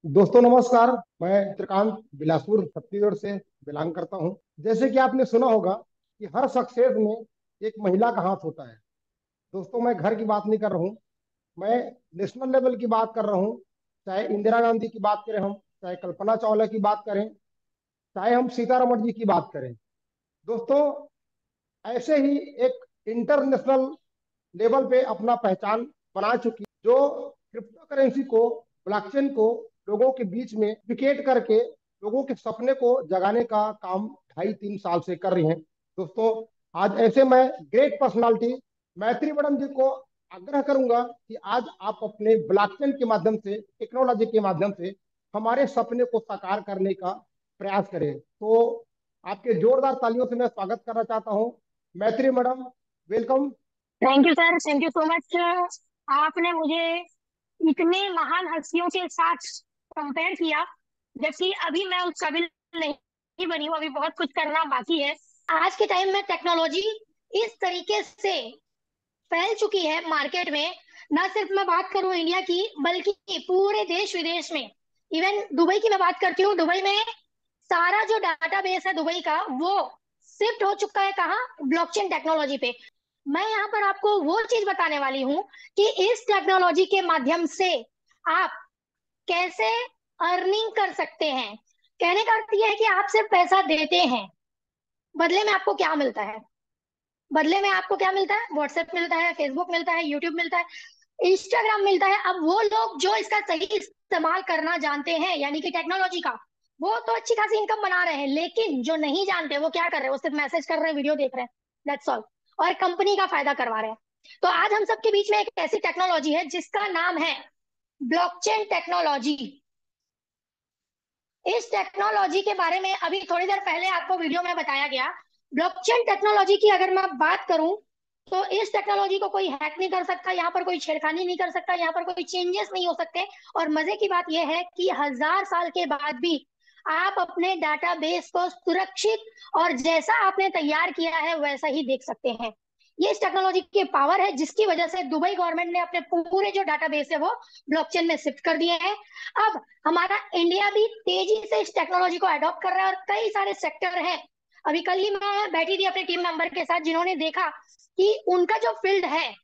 दोस्तों नमस्कार। मैं त्रिकांत बिलासपुर छत्तीसगढ़ से बिलोंग करता हूं। जैसे कि आपने सुना होगा कि हर सक्सेस में एक महिला का हाथ होता है। दोस्तों, मैं घर की बात नहीं कर रहा हूं, मैं नेशनल लेवल की बात कर रहा हूं। चाहे इंदिरा गांधी की बात करें हम, चाहे कल्पना चावला की बात करें, चाहे हम सीतारमण जी की बात करें। दोस्तों, ऐसे ही एक इंटरनेशनल लेवल पे अपना पहचान बना चुकी, जो क्रिप्टो करेंसी को, ब्लॉकचेन को लोगों के बीच में विकेट करके लोगों के सपने को जगाने का काम 2.5-3 साल से कर रही हैं। दोस्तों, आज ऐसे मैं ग्रेट पर्सनालिटी मैत्री मैडम जी को आग्रह करूंगा कि आज आप अपने ब्लॉकचेन के माध्यम से, टेक्नोलॉजी के माध्यम से हमारे सपने को साकार करने का प्रयास करें। तो आपके जोरदार तालियों से मैं स्वागत करना चाहता हूं। मैत्री madam, welcome. Thank you sir, thank you so much. आपने मुझे इतने महान हस्तियों के साथ कंपेयर किया, जबकि अभी मैं उस काबिल नहीं बनी हूँ। अभी बहुत कुछ करना बाकी है। आज के टाइम में टेक्नोलॉजी इस तरीके से फैल चुकी है मार्केट में। ना सिर्फ मैं बात करूं इंडिया की, बल्कि पूरे देश विदेश में। इवन दुबई की मैं बात करती हूँ। दुबई में सारा जो डाटाबेस है दुबई का, वो शिफ्ट हो चुका है कहाँ? ब्लॉकचेन टेक्नोलॉजी पे। मैं यहाँ पर आपको वो चीज बताने वाली हूँ कि इस टेक्नोलॉजी के माध्यम से आप कैसे अर्निंग कर सकते हैं। कहने का अर्थ यह है कि आप सिर्फ पैसा देते हैं, बदले में आपको क्या मिलता है? बदले में आपको क्या मिलता है? व्हाट्सएप मिलता है, फेसबुक मिलता है, यूट्यूब मिलता है, इंस्टाग्राम मिलता है। अब वो लोग जो इसका सही इस्तेमाल करना जानते हैं, यानी कि टेक्नोलॉजी का, वो तो अच्छी खासी इनकम बना रहे हैं। लेकिन जो नहीं जानते वो क्या कर रहे हैं? वो सिर्फ मैसेज कर रहे हैं, वीडियो देख रहे हैं, दैट्स ऑल। और कंपनी का फायदा करवा रहे हैं। तो आज हम सबके बीच में एक ऐसी टेक्नोलॉजी है जिसका नाम है ब्लॉकचेन टेक्नोलॉजी। इस टेक्नोलॉजी के बारे में अभी थोड़ी देर पहले आपको वीडियो में बताया गया। ब्लॉकचेन टेक्नोलॉजी की अगर मैं बात करूं, तो इस टेक्नोलॉजी को कोई हैक नहीं कर सकता, यहाँ पर कोई छेड़खानी नहीं कर सकता, यहाँ पर कोई चेंजेस नहीं हो सकते। और मजे की बात यह है कि 1000 साल के बाद भी आप अपने डाटाबेस को सुरक्षित और जैसा आपने तैयार किया है वैसा ही देख सकते हैं। ये इस टेक्नोलॉजी की पावर है, जिसकी वजह से दुबई गवर्नमेंट ने अपने पूरे जो डाटाबेस है वो ब्लॉकचेन में शिफ्ट कर दिए हैं। अब हमारा इंडिया भी तेजी से इस टेक्नोलॉजी को अडॉप्ट कर रहा है, और कई सारे सेक्टर हैं। अभी कल ही मैं बैठी थी अपने टीम मेंबर के साथ, जिन्होंने देखा कि उनका जो फील्ड है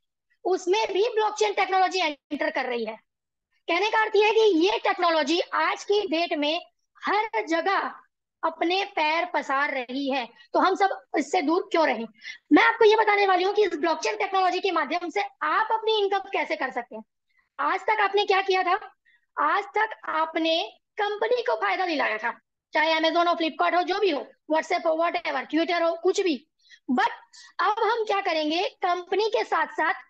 उसमें भी ब्लॉकचेन टेक्नोलॉजी एंटर कर रही है। कहने का अर्थ यह है कि ये टेक्नोलॉजी आज की डेट में हर जगह अपने पैर पसार रही है। तो हम सब इससे दूर क्यों रहें? मैं आपको ये बताने वाली हूँ कि इस ब्लॉकचेन टेक्नोलॉजी के माध्यम से आप अपनी इनकम कैसे कर सकते हैं। आज तक आपने क्या किया था? आज तक आपने कंपनी को फायदा दिलाया था, चाहे अमेजोन हो, फ्लिपकार्ट हो, जो भी हो, व्हाट्सएप हो, वॉट एवर, ट्विटर हो, कुछ भी। बट अब हम क्या करेंगे? कंपनी के साथ साथ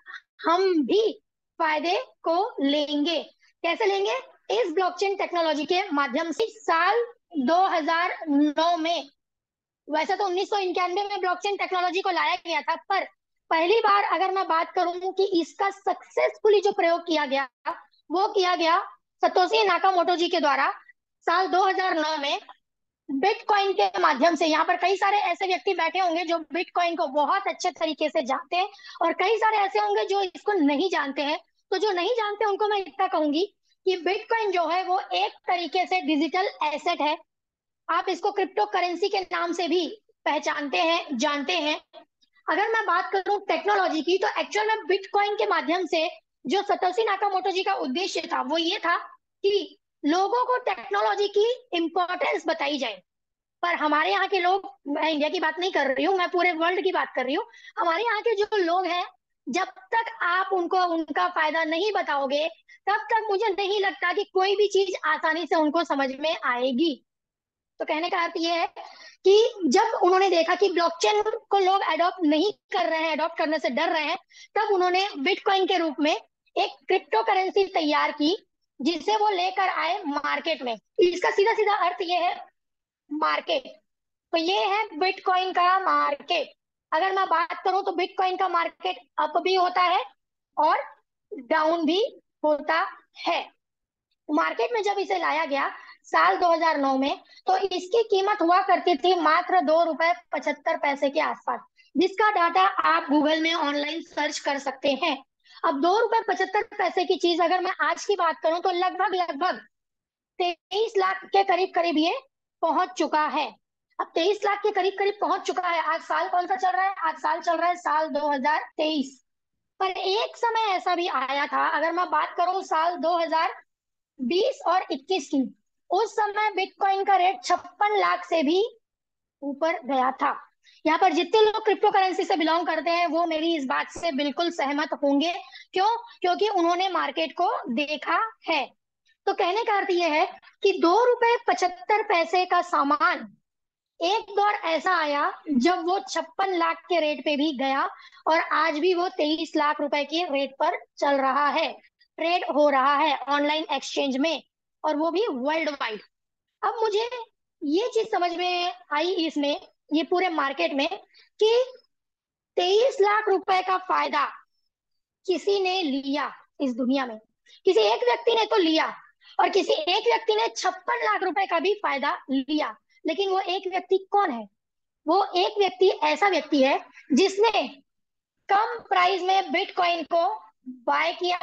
हम भी फायदे को लेंगे। कैसे लेंगे? इस ब्लॉकचेन टेक्नोलॉजी के माध्यम से। साल 2009 में, वैसे तो 1991 में ब्लॉकचेन टेक्नोलॉजी को लाया गया था, पर पहली बार अगर मैं बात करूं कि इसका सक्सेसफुली जो प्रयोग किया गया, वो किया गया सतोशी नाकामोटो जी के द्वारा साल 2009 में, बिटकॉइन के माध्यम से। यहाँ पर कई सारे ऐसे व्यक्ति बैठे होंगे जो बिटकॉइन को बहुत अच्छे तरीके से जानते हैं, और कई सारे ऐसे होंगे जो इसको नहीं जानते हैं। तो जो नहीं जानते उनको मैं इतना कहूंगी कि बिटकॉइन जो है वो एक तरीके से डिजिटल एसेट है। आप इसको क्रिप्टो करेंसी के नाम से भी पहचानते हैं, जानते हैं। अगर मैं बात करूं टेक्नोलॉजी की, तो एक्चुअल में बिटकॉइन के माध्यम से जो सतोशी नाकामोटो जी का उद्देश्य था वो ये था कि लोगों को टेक्नोलॉजी की इंपॉर्टेंस बताई जाए। पर हमारे यहाँ के लोग, मैं इंडिया की बात नहीं कर रही हूँ, मैं पूरे वर्ल्ड की बात कर रही हूँ। हमारे यहाँ के जो लोग हैं, जब तक आप उनको उनका फायदा नहीं बताओगे, तब तक मुझे नहीं लगता कि कोई भी चीज आसानी से उनको समझ में आएगी। तो कहने का अर्थ ये है कि जब उन्होंने देखा कि ब्लॉकचेन को लोग अडॉप्ट नहीं कर रहे हैं, अडॉप्ट करने से डर रहे हैं, तब उन्होंने बिटकॉइन के रूप में एक क्रिप्टो करेंसी तैयार की, जिसे वो लेकर आए मार्केट में। इसका सीधा सीधा अर्थ ये है, मार्केट। तो ये है बिटकॉइन का मार्केट। अगर मैं बात करूं तो बिटकॉइन का मार्केट अप भी होता है और डाउन भी होता है। मार्केट में जब इसे लाया गया साल 2009 में, तो इसकी कीमत हुआ करती थी मात्र 2 रुपए 75 पैसे के आसपास, जिसका डाटा आप गूगल में ऑनलाइन सर्च कर सकते हैं। अब 2 रुपए 75 पैसे की चीज अगर मैं आज की बात करूं, तो लगभग लगभग 23 लाख के करीब करीब ये पहुंच चुका है। अब 23 लाख के करीब करीब पहुंच चुका है। आज साल कौन सा चल रहा है? आज साल चल रहा है साल 2023। पर एक समय ऐसा भी आया था, अगर मैं बात करूं साल 2020 और 21 की, उस समय बिटकॉइन का रेट 56 लाख से भी ऊपर गया था। यहाँ पर जितने लोग क्रिप्टो करेंसी से बिलोंग करते हैं वो मेरी इस बात से बिल्कुल सहमत होंगे। क्यों? क्योंकि उन्होंने मार्केट को देखा है। तो कहने का अर्थ यह है कि 2 रुपए 75 पैसे का सामान एक दौर ऐसा आया जब वो 56 लाख के रेट पे भी गया, और आज भी वो 23 लाख रुपए के रेट पर चल रहा है, ट्रेड हो रहा है ऑनलाइन एक्सचेंज में, और वो भी वर्ल्ड वाइड। अब मुझे ये चीज समझ में आई इसमें, ये पूरे मार्केट में, कि 23 लाख रुपए का फायदा किसी ने लिया इस दुनिया में, किसी एक व्यक्ति ने तो लिया, और किसी एक व्यक्ति ने 56 लाख रुपए का भी फायदा लिया। लेकिन वो एक व्यक्ति कौन है? वो एक व्यक्ति ऐसा व्यक्ति है जिसने कम प्राइस में बिटकॉइन को बाय किया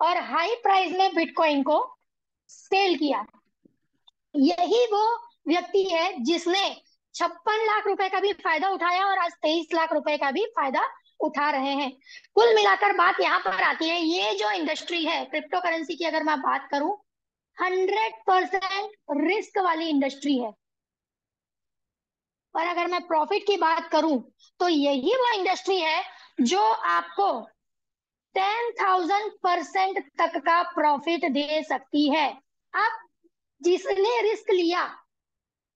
और हाई प्राइस में बिटकॉइन को सेल किया। यही वो व्यक्ति है जिसने 56 लाख रुपए का भी फायदा उठाया और आज 23 लाख रुपए का भी फायदा उठा रहे हैं। कुल मिलाकर बात यहाँ पर आती है, ये जो इंडस्ट्री है क्रिप्टो करेंसी की, अगर मैं बात करूं, 100% रिस्क वाली इंडस्ट्री है। और अगर मैं प्रॉफिट की बात करूं तो यही वो इंडस्ट्री है जो आपको 10,000% तक का प्रॉफिट दे सकती है। अब जिसने रिस्क लिया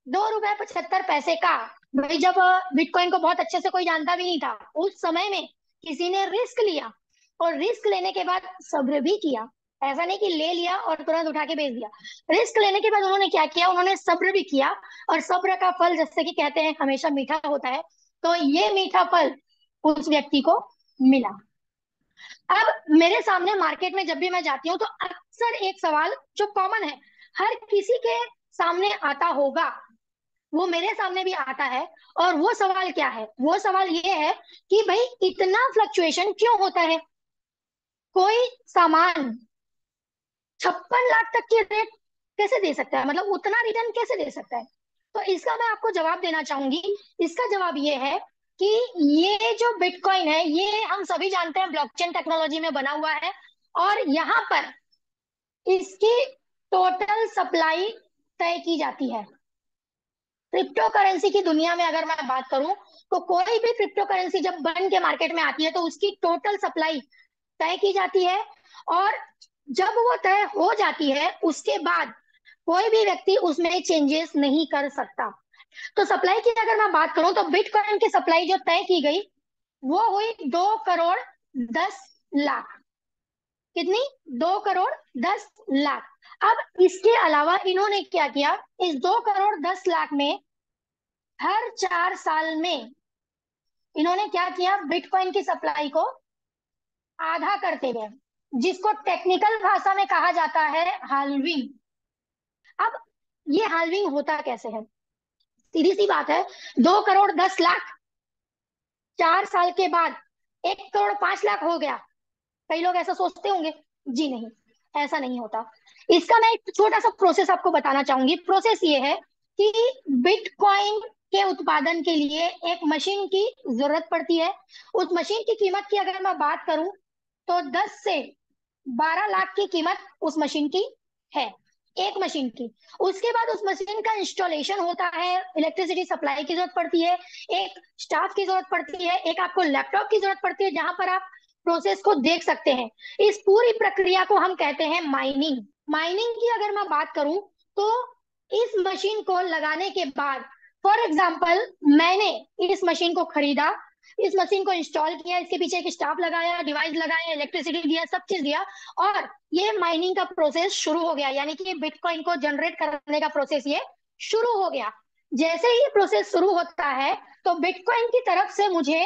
2 रुपए 75 पैसे का, भाई जब बिटकॉइन को बहुत अच्छे से कोई जानता भी नहीं था उस समय में, किसी ने रिस्क लिया, और रिस्क लेने के बाद सब्र भी किया। ऐसा नहीं कि ले लिया और तुरंत उठा के बेच दिया। रिस्क लेने के बाद उन्होंने क्या किया? उन्होंने सब्र भी किया, और सब्र का फल, जैसे कि कहते हैं, हमेशा मीठा होता है। तो ये मीठा फल उस व्यक्ति को मिला। अब मेरे सामने मार्केट में जब भी मैं जाती हूँ तो अक्सर एक सवाल जो कॉमन है, हर किसी के सामने आता होगा, वो मेरे सामने भी आता है। और वो सवाल क्या है? वो सवाल ये है कि भाई इतना फ्लक्चुएशन क्यों होता है? कोई सामान 56 लाख तक की रेट कैसे दे सकता है? मतलब उतना रिटर्न कैसे दे सकता है? तो इसका मैं आपको जवाब देना चाहूंगी। इसका जवाब ये है कि ये जो बिटकॉइन है, ये हम सभी जानते हैं ब्लॉकचेन टेक्नोलॉजी में बना हुआ है, और यहाँ पर इसकी टोटल सप्लाई तय की जाती है। क्रिप्टो करेंसी की दुनिया में अगर मैं बात करूं तो कोई भी क्रिप्टो करेंसी जब बन के मार्केट में आती है तो उसकी टोटल सप्लाई तय की जाती है, और जब वो तय हो जाती है उसके बाद कोई भी व्यक्ति उसमें चेंजेस नहीं कर सकता। तो सप्लाई की अगर मैं बात करूं तो बिटकॉइन की सप्लाई जो तय की गई वो हुई 2 करोड़ 10 लाख। कितनी? 2 करोड़ 10 लाख। अब इसके अलावा इन्होंने क्या किया? इस 2 करोड़ 10 लाख में हर 4 साल में इन्होंने क्या किया? बिटकॉइन की सप्लाई को आधा करते गए, जिसको टेक्निकल भाषा में कहा जाता है हाल्विंग। अब ये हाल्विंग होता कैसे है? सीधी सी बात है, 2 करोड़ 10 लाख 4 साल के बाद 1 करोड़ 5 लाख हो गया। कई लोग ऐसा सोचते होंगे। जी नहीं, ऐसा नहीं होता। इसका मैं एक छोटा सा प्रोसेस आपको बताना चाहूंगी। प्रोसेस ये है कि बिटकॉइन के उत्पादन के लिए एक मशीन की जरूरत पड़ती है। उस मशीन की कीमत की अगर मैं बात करूं तो 10 से 12 लाख की कीमत उस मशीन की है, एक मशीन की। उसके बाद उस मशीन का इंस्टॉलेशन होता है, इलेक्ट्रिसिटी सप्लाई की जरूरत पड़ती है, एक स्टाफ की जरूरत पड़ती है, एक आपको लैपटॉप की जरूरत पड़ती है जहां पर आप प्रोसेस को देख सकते हैं। इस पूरी प्रक्रिया को हम कहते हैं माइनिंग। माइनिंग की अगर मैं बात करूं तो इस मशीन को लगाने के बाद, फॉर एग्जाम्पल मैंने इस मशीन को खरीदा, इस मशीन को इंस्टॉल किया, इसके पीछे एक स्टाफ लगाया, डिवाइस लगाया, इलेक्ट्रिसिटी दिया, सब चीज दिया, और ये माइनिंग का प्रोसेस शुरू हो गया। यानी कि बिटकॉइन को जनरेट करने का प्रोसेस ये शुरू हो गया। जैसे ही प्रोसेस शुरू होता है तो बिटकॉइन की तरफ से मुझे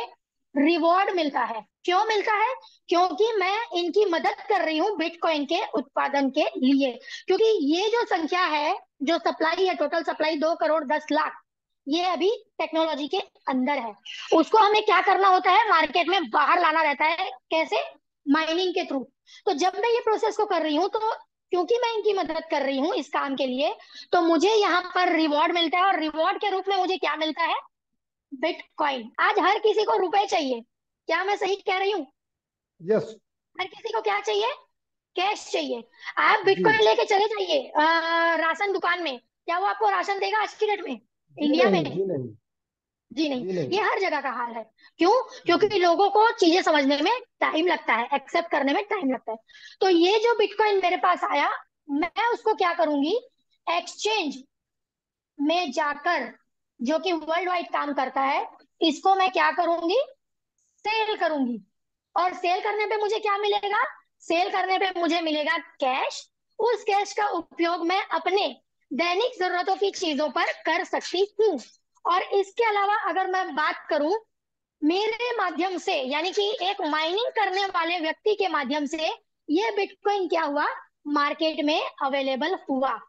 रिवॉर्ड मिलता है। क्यों मिलता है? क्योंकि मैं इनकी मदद कर रही हूँ बिटकॉइन के उत्पादन के लिए। क्योंकि ये जो संख्या है, जो सप्लाई है, टोटल सप्लाई 2 करोड़ 10 लाख, ये अभी टेक्नोलॉजी के अंदर है। उसको हमें क्या करना होता है? मार्केट में बाहर लाना रहता है। कैसे? माइनिंग के थ्रू। तो जब मैं ये प्रोसेस को कर रही हूँ तो क्योंकि मैं इनकी मदद कर रही हूँ इस काम के लिए, तो मुझे यहाँ पर रिवॉर्ड मिलता है, और रिवॉर्ड के रूप में मुझे क्या मिलता है? बिटकॉइन। आज हर किसी को रुपए चाहिए, क्या मैं सही कह रही हूँ? यस। हर किसी को क्या चाहिए? कैश चाहिए। आप जी बिटकॉइन लेके चले जाइए राशन दुकान में, क्या वो आपको राशन देगा आज की डेट में, जी इंडिया नहीं, में? जी नहीं, जी नहीं। जी नहीं। ये हर जगह का हाल है। क्यों? जी क्योंकि लोगों को चीजें समझने में टाइम लगता है, एक्सेप्ट करने में टाइम लगता है। तो ये जो बिटकॉइन मेरे पास आया, मैं उसको क्या करूंगी? एक्सचेंज में जाकर, जो कि वर्ल्ड वाइड काम करता है, इसको मैं क्या करूंगी? सेल करूंगी। और सेल करने पे मुझे क्या मिलेगा? सेल करने पे मुझे मिलेगा कैश। उस कैश का उपयोग मैं अपने दैनिक जरूरतों की चीजों पर कर सकती हूँ। और इसके अलावा अगर मैं बात करूं, मेरे माध्यम से, यानी कि एक माइनिंग करने वाले व्यक्ति के माध्यम से, ये बिटकॉइन क्या हुआ? मार्केट में अवेलेबल हुआ।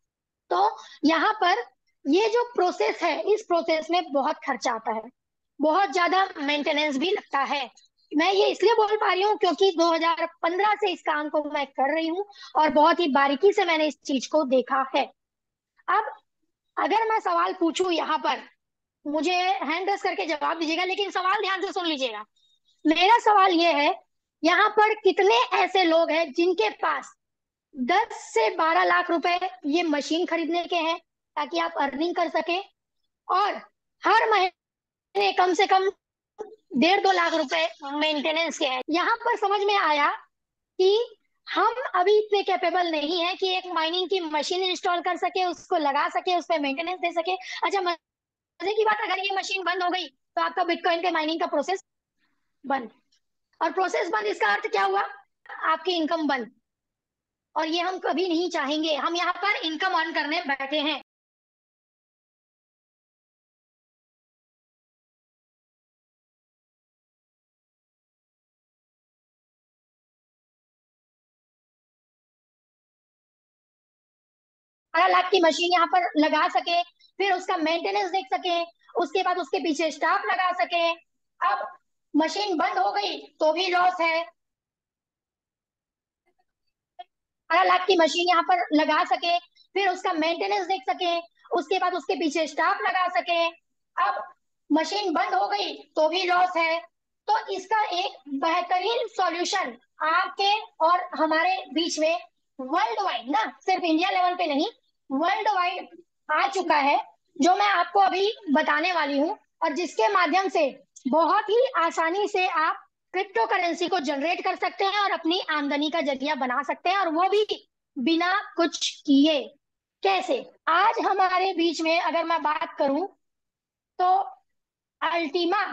तो यहाँ पर ये जो प्रोसेस है, इस प्रोसेस में बहुत खर्चा आता है, बहुत ज्यादा मेंटेनेंस भी लगता है। मैं ये इसलिए बोल पा रही हूँ क्योंकि 2015 से इस काम को मैं कर रही हूँ, और बहुत ही बारीकी से मैंने इस चीज को देखा है। अब अगर मैं सवाल पूछूं यहाँ पर, मुझे हैंड रेस करके जवाब दीजिएगा, लेकिन सवाल ध्यान से सुन लीजिएगा। मेरा सवाल ये है, यहाँ पर कितने ऐसे लोग हैं जिनके पास 10 से 12 लाख रुपए ये मशीन खरीदने के हैं, ताकि आप अर्निंग कर सके, और हर महीने कम से कम 1.5-2 लाख रुपए मेंटेनेंस के हैं? यहाँ पर समझ में आया कि हम अभी इतने कैपेबल नहीं है कि एक माइनिंग की मशीन इंस्टॉल कर सके, उसको लगा सके, उस पर मेंटेनेंस दे सके। अच्छा, मजे की बात, अगर ये मशीन बंद हो गई तो आपका बिटकॉइन के माइनिंग का प्रोसेस बंद। और प्रोसेस बंद, इसका अर्थ क्या हुआ? आपकी इनकम बंद। और ये हम कभी नहीं चाहेंगे। हम यहाँ पर इनकम अर्न करने बैठे हैं। हर लाख की मशीन यहाँ पर लगा सके, फिर उसका मेंटेनेंस देख सके, उसके बाद उसके पीछे स्टाफ लगा सके। अब मशीन बंद हो गई तो भी लॉस है। 18 लाख की मशीन यहाँ पर लगा सके, फिर उसका मेंटेनेंस देख सके, उसके बाद उसके पीछे स्टाफ लगा सके। अब मशीन बंद हो गई तो भी लॉस है। तो इसका एक बेहतरीन सॉल्यूशन आपके और हमारे बीच में वर्ल्ड वाइड, ना सिर्फ इंडिया लेवल पे नहीं, वर्ल्ड वाइड आ चुका है, जो मैं आपको अभी बताने वाली हूँ, और जिसके माध्यम से बहुत ही आसानी से आप क्रिप्टो करेंसी को जनरेट कर सकते हैं और अपनी आमदनी का जरिया बना सकते हैं, और वो भी बिना कुछ किए। कैसे? आज हमारे बीच में अगर मैं बात करूं, तो अल्टीमा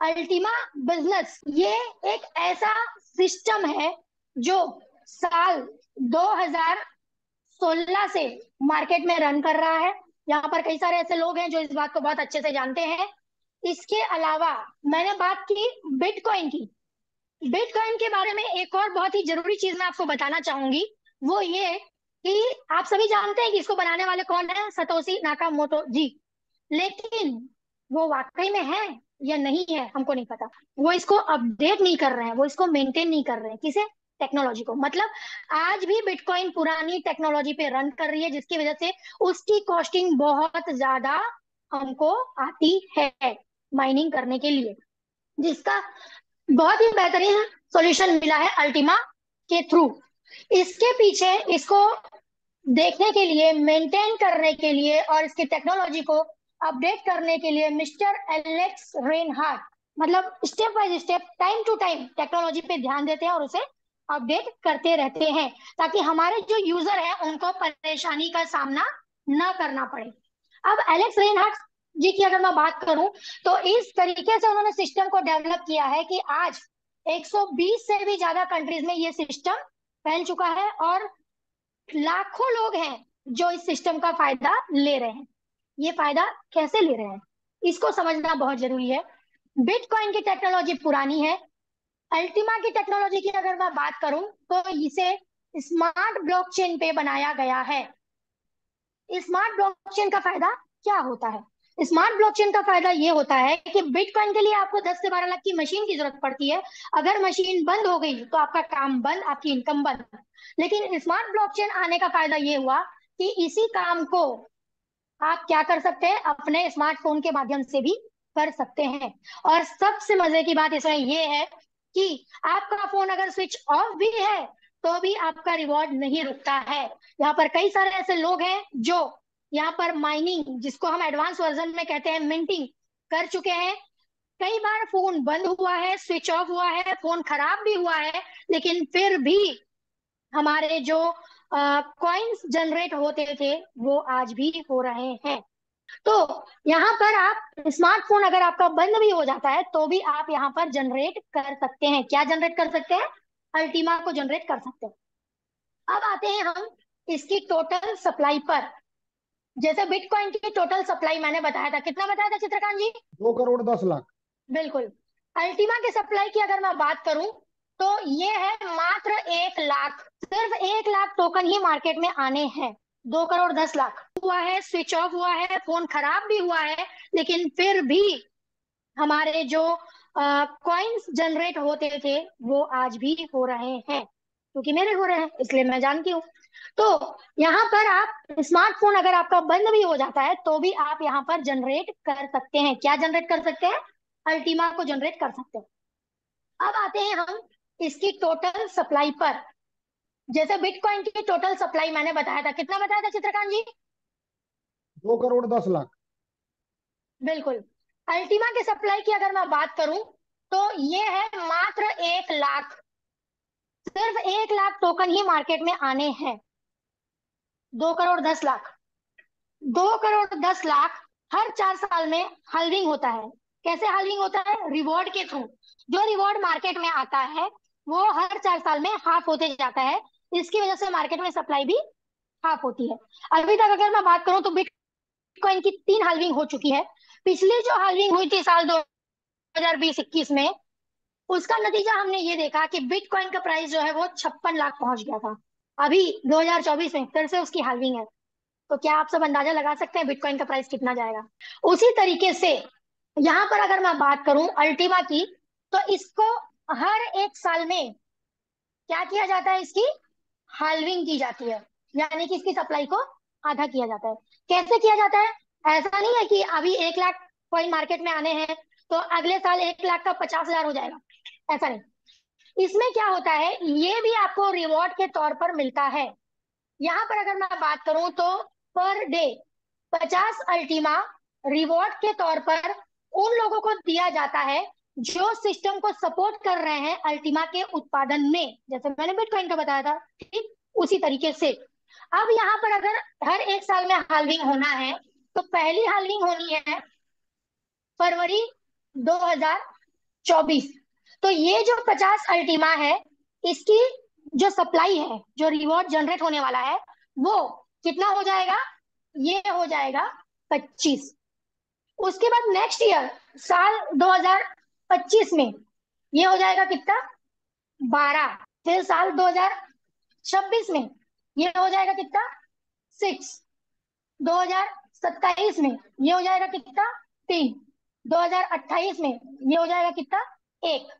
अल्टीमा बिजनेस, ये एक ऐसा सिस्टम है जो साल 2016 से मार्केट में रन कर रहा है। यहाँ पर कई सारे ऐसे लोग हैं जो इस बात को बहुत अच्छे से जानते हैं। इसके अलावा मैंने बात की बिटकॉइन की। बिटकॉइन के बारे में एक और बहुत ही जरूरी चीज मैं आपको बताना चाहूंगी, वो ये कि आप सभी जानते हैं कि इसको बनाने वाले कौन है? सतोशी नाकामोटो जी। लेकिन वो वाकई में है या नहीं है, हमको नहीं पता। वो इसको अपडेट नहीं कर रहे हैं, वो इसको मेंटेन नहीं कर रहे हैं। किसे? टेक्नोलॉजी को। मतलब आज भी बिटकॉइन पुरानी टेक्नोलॉजी पे रन कर रही है, जिसकी वजह से उसकी कॉस्टिंग बहुत ज्यादा हमको आती है माइनिंग करने के लिए, जिसका बहुत ही बेहतरीन सॉल्यूशन मिला है अल्टीमा के थ्रू। इसके पीछे इसको देखने के लिए, मेंटेन करने के लिए और इसकी टेक्नोलॉजी को अपडेट करने के लिए मिस्टर एलेक्स रेनहार्ट, मतलब step by step, time to time technology पे ध्यान देते हैं और उसे अपडेट करते रहते हैं, ताकि हमारे जो यूजर हैं उनको परेशानी का सामना न करना पड़े। अब एलेक्स रेनहार्ट जी की अगर मैं बात करूं, तो इस तरीके से उन्होंने सिस्टम को डेवलप किया है कि आज 120 से भी ज्यादा कंट्रीज में ये सिस्टम फैल चुका है, और लाखों लोग हैं जो इस सिस्टम का फायदा ले रहे हैं। ये फायदा कैसे ले रहे हैं, इसको समझना बहुत जरूरी है। बिटकॉइन की टेक्नोलॉजी पुरानी है। अल्टीमा की टेक्नोलॉजी की अगर मैं बात करूं, तो इसे स्मार्ट ब्लॉकचेन पे बनाया गया है। स्मार्ट ब्लॉकचेन का फायदा क्या होता है? स्मार्ट ब्लॉकचेन का फायदा ये होता है कि बिटकॉइन के लिए आपको 10 से 12 लाख की मशीन की जरूरत पड़ती है। अगर मशीन बंद हो गई तो आपका काम बंद, आपकी इनकम बंद। लेकिन स्मार्ट ब्लॉकचेन आने का फायदा ये हुआ कि इसी काम को आप क्या कर सकते हैं, अपने स्मार्टफोन के माध्यम से भी कर सकते हैं। और सबसे मजे की बात इसमें ये है कि आपका फोन अगर स्विच ऑफ भी है तो भी आपका रिवॉर्ड नहीं रुकता है। यहाँ पर कई सारे ऐसे लोग हैं जो यहाँ पर माइनिंग, जिसको हम एडवांस वर्जन में कहते हैं मिंटिंग, कर चुके हैं। कई बार फोन बंद हुआ है, स्विच ऑफ हुआ है, फोन खराब भी हुआ है, लेकिन फिर भी हमारे जो कॉइन्स जनरेट होते थे वो आज भी हो रहे हैं। तो यहाँ पर आप स्मार्टफोन अगर आपका बंद भी हो जाता है तो भी आप यहाँ पर जनरेट कर सकते हैं। क्या जनरेट कर सकते हैं? अल्टीमा को जनरेट कर सकते हैं। अब आते हैं हम इसकी टोटल सप्लाई पर। जैसे बिटकॉइन की टोटल सप्लाई मैंने बताया था, कितना बताया था चित्रकांत जी? 2 करोड़ 10 लाख। बिल्कुल। अल्टीमा की सप्लाई की अगर मैं बात करूं तो ये है मात्र 1 लाख। सिर्फ 1 लाख टोकन ही मार्केट में आने हैं। 2 करोड़ 10 लाख हुआ है, स्विच ऑफ हुआ है, फोन खराब भी हुआ है, लेकिन फिर भी हमारे जो कॉइन्स जनरेट होते थे वो आज भी हो रहे हैं, क्योंकि मेरे हो रहे हैं इसलिए मैं जानती हूँ। तो यहाँ पर आप स्मार्टफोन अगर आपका बंद भी हो जाता है तो भी आप यहाँ पर जनरेट कर सकते हैं। क्या जनरेट कर सकते हैं? अल्टीमा को जनरेट कर सकते हैं। अब आते हैं हम इसकी टोटल सप्लाई पर। जैसे बिटकॉइन की टोटल सप्लाई मैंने बताया था, कितना बताया था चित्रकांत जी? 2 करोड़ 10 लाख। बिल्कुल। अल्टीमा की सप्लाई की अगर मैं बात करूं तो ये है मात्र 1 लाख। सिर्फ 1 लाख टोकन ही मार्केट में आने हैं। 2 करोड़ 10 लाख। 2 करोड़ 10 लाख हर 4 साल में हल्विंग होता है। कैसे हल्विंग होता है? रिवॉर्ड के थ्रू। जो रिवॉर्ड मार्केट में आता है वो हर 4 साल में हाफ होते जाता है। इसकी वजह से मार्केट में सप्लाई भी हाफ होती है। अभी तक अगर मैं बात करूं तो बिटकॉइन की 3 हल्विंग हो चुकी है। पिछली जो हल्विंग हुई थी साल 2020-21 में, उसका नतीजा हमने ये देखा कि बिटकॉइन का प्राइस जो है वो 56 लाख पहुंच गया था। अभी 2024 में फिर से उसकी हाल्विंग है। तो क्या आप सब अंदाजा लगा सकते हैं बिटकॉइन का प्राइस कितना जाएगा? उसी तरीके से यहाँ पर अगर मैं बात करूं अल्टीमा की, तो इसको हर 1 साल में क्या किया जाता है? इसकी हाल्विंग की जाती है, यानी कि इसकी सप्लाई को आधा किया जाता है। कैसे किया जाता है? ऐसा नहीं है कि अभी 1 लाख कॉइन मार्केट में आने हैं तो अगले साल 1 लाख का 50,000 हो जाएगा, ऐसा नहीं। इसमें क्या होता है, ये भी आपको रिवॉर्ड के तौर पर मिलता है। यहाँ पर अगर मैं बात करूं तो पर डे 50 अल्टीमा रिवॉर्ड के तौर पर उन लोगों को दिया जाता है जो सिस्टम को सपोर्ट कर रहे हैं अल्टीमा के उत्पादन में। जैसे मैंने बिटकॉइन का बताया था, ठीक उसी तरीके से। अब यहाँ पर अगर हर 1 साल में हाल्विंग होना है तो पहली हाल्विंग होनी है फरवरी 2024। तो ये जो 50 अल्टीमा है, इसकी जो सप्लाई है, जो रिवॉर्ड जनरेट होने वाला है, वो कितना हो जाएगा? ये हो जाएगा 25। उसके बाद नेक्स्ट ईयर साल 2025 में ये हो जाएगा कितना? 12। फिर साल 2026 में ये हो जाएगा कितना? 6। 2027 में ये हो जाएगा कितना? 3। 2028 में ये हो जाएगा कितना? 1।